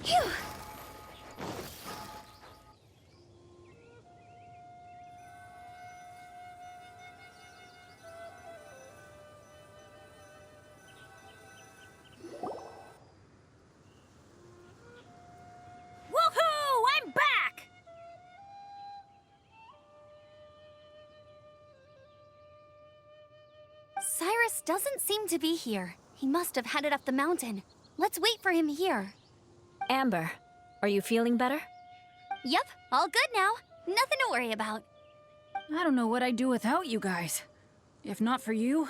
Phew! Woohoo! I'm back! Cyrus doesn't seem to be here. He must have headed up the mountain. Let's wait for him here. Amber, are you feeling better? Yep, all good now. Nothing to worry about. I don't know what I'd do without you guys. If not for you,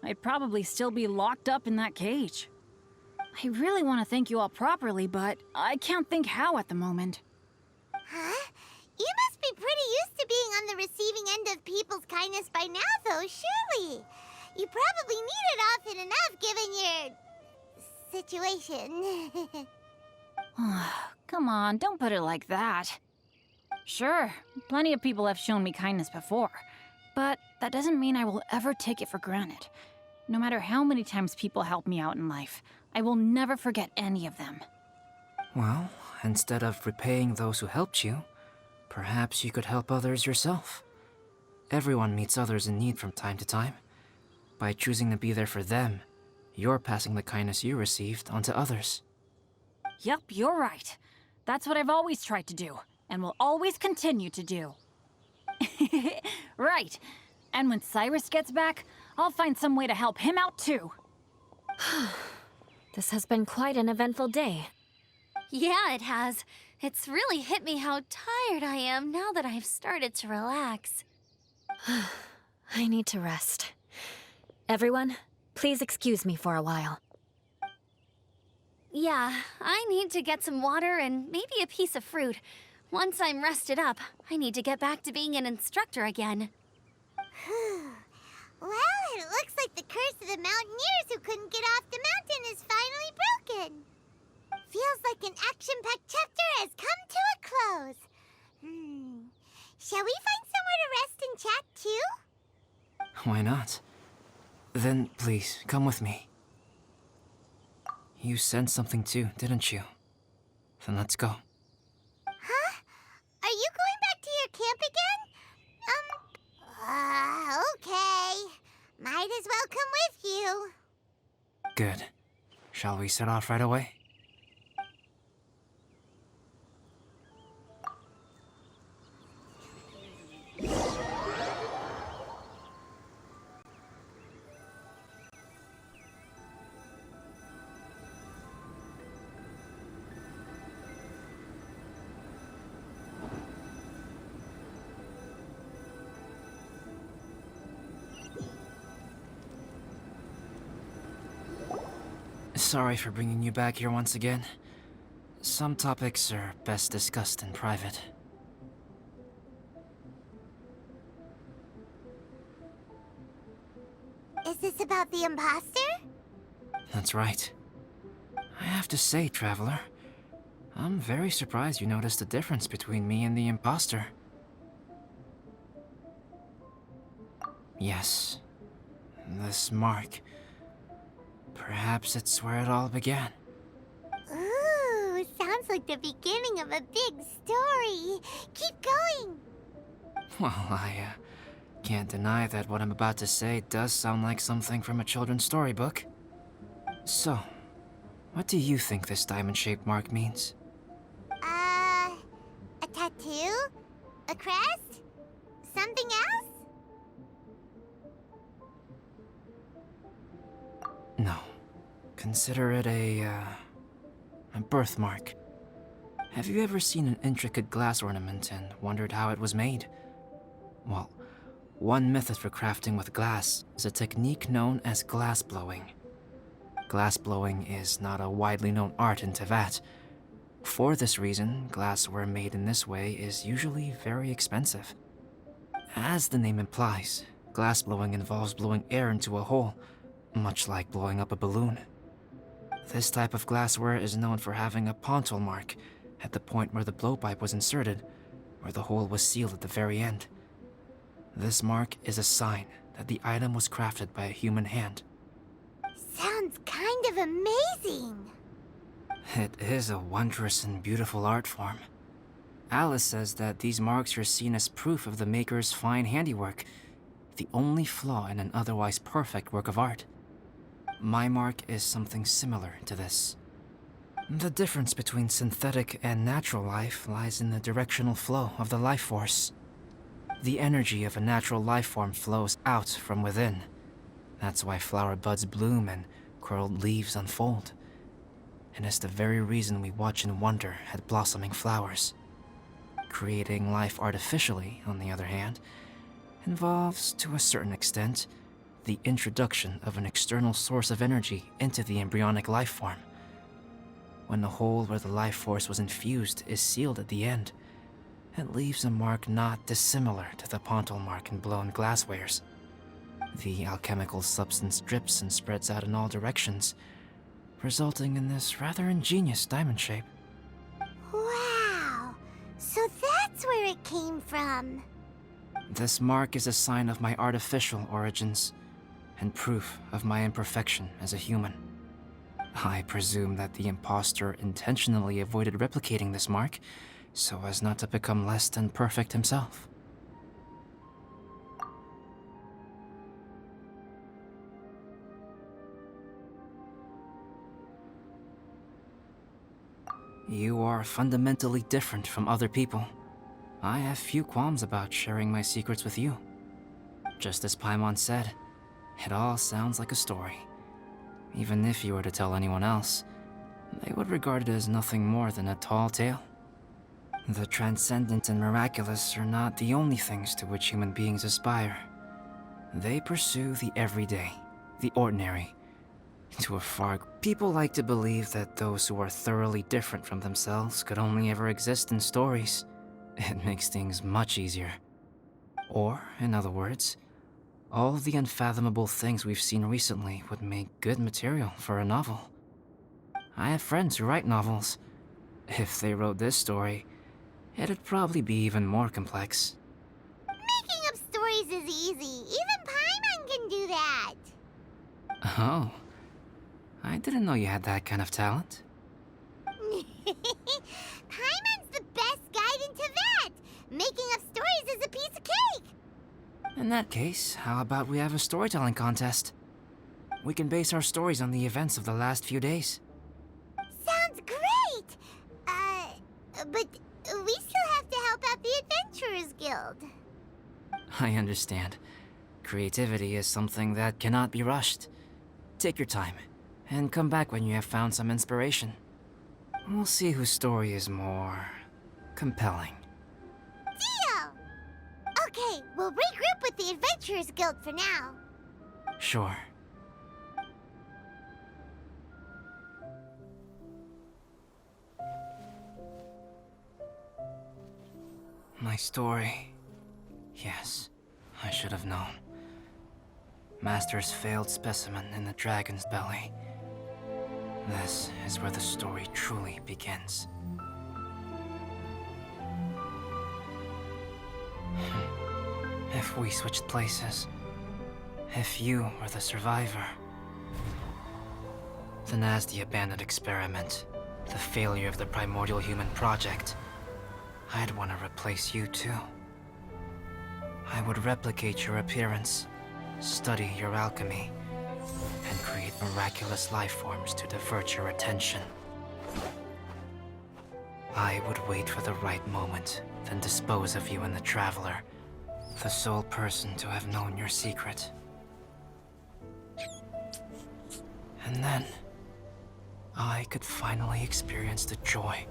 I'd probably still be locked up in that cage. I really want to thank you all properly, but I can't think how at the moment. Huh? You must be pretty used to being on the receiving end of people's kindness by now, though, surely. You probably need it often enough, given your... situation. Come on, don't put it like that. Sure, plenty of people have shown me kindness before, but that doesn't mean I will ever take it for granted. No matter how many times people help me out in life, I will never forget any of them. Well, instead of repaying those who helped you, perhaps you could help others yourself. Everyone meets others in need from time to time. By choosing to be there for them, you're passing the kindness you received onto others. Yep, you're right. That's what I've always tried to do, and will always continue to do. Right. And when Cyrus gets back, I'll find some way to help him out too. This has been quite an eventful day. Yeah, it has. It's really hit me how tired I am now that I've started to relax. I need to rest. Everyone, please excuse me for a while. Yeah, I need to get some water and maybe a piece of fruit. Once I'm rested up, I need to get back to being an instructor again. Well, it looks like the curse of the mountaineers who couldn't get off the mountain is finally broken. Feels like an action-packed chapter has come to a close. Shall we find somewhere to rest and chat too? Why not? Then please, come with me. You sensed something too, didn't you? Then let's go. Huh? Are you going back to your camp again? Okay. Might as well come with you. Good. Shall we set off right away? Sorry for bringing you back here once again. Some topics are best discussed in private. Is this about the imposter? That's right. I have to say, Traveler, I'm very surprised you noticed the difference between me and the imposter. Yes, this mark. Perhaps it's where it all began. Ooh, sounds like the beginning of a big story. Keep going. Well, I can't deny that what I'm about to say does sound like something from a children's storybook. So, what do you think this diamond-shaped mark means? A tattoo? A crest? Something else? No. Consider it a birthmark. Have you ever seen an intricate glass ornament and wondered how it was made? Well, one method for crafting with glass is a technique known as glass blowing. Glass blowing is not a widely known art in Teyvat. For this reason, glassware made in this way is usually very expensive. As the name implies, glass blowing involves blowing air into a hole, much like blowing up a balloon. This type of glassware is known for having a pontil mark at the point where the blowpipe was inserted, where the hole was sealed at the very end. This mark is a sign that the item was crafted by a human hand. Sounds kind of amazing. It is a wondrous and beautiful art form. Alice says that these marks are seen as proof of the maker's fine handiwork, the only flaw in an otherwise perfect work of art. My mark is something similar to this. The difference between synthetic and natural life lies in the directional flow of the life force. The energy of a natural life form flows out from within. That's why flower buds bloom and curled leaves unfold. And it's the very reason we watch and wonder at blossoming flowers. Creating life artificially, on the other hand, involves, to a certain extent, the introduction of an external source of energy into the embryonic life form. When the hole where the life force was infused is sealed at the end, it leaves a mark not dissimilar to the pontal mark in blown glasswares. The alchemical substance drips and spreads out in all directions, resulting in this rather ingenious diamond shape. Wow! So that's where it came from. This mark is a sign of my artificial origins, and proof of my imperfection as a human. I presume that the impostor intentionally avoided replicating this mark, so as not to become less than perfect himself. You are fundamentally different from other people. I have few qualms about sharing my secrets with you. Just as Paimon said, it all sounds like a story. Even if you were to tell anyone else, they would regard it as nothing more than a tall tale. The transcendent and miraculous are not the only things to which human beings aspire. They pursue the everyday, the ordinary. To a far, people like to believe that those who are thoroughly different from themselves could only ever exist in stories. It makes things much easier. Or, in other words, all of the unfathomable things we've seen recently would make good material for a novel. I have friends who write novels. If they wrote this story, it'd probably be even more complex. Making up stories is easy. Even Paimon can do that. Oh. I didn't know you had that kind of talent. Paimon's the best guide into that. Making up stories is a piece of cake. In that case, how about we have a storytelling contest? We can base our stories on the events of the last few days. Sounds great. But we still have to help out the Adventurers Guild. I understand. Creativity is something that cannot be rushed. Take your time, and come back when you have found some inspiration. We'll see whose story is more compelling. Deal! Okay, we'll regroup with the Adventurers Guild for now. Sure. My story. Yes, I should have known. Master's failed specimen in the dragon's belly. This is where the story truly begins. If we switched places, if you were the survivor, then as the abandoned experiment, the failure of the primordial human project, I'd want to replace you too. I would replicate your appearance, study your alchemy, and create miraculous life forms to divert your attention. I would wait for the right moment, then dispose of you in the Traveler, the sole person to have known your secret. And then, I could finally experience the joy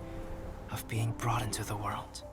of being brought into the world.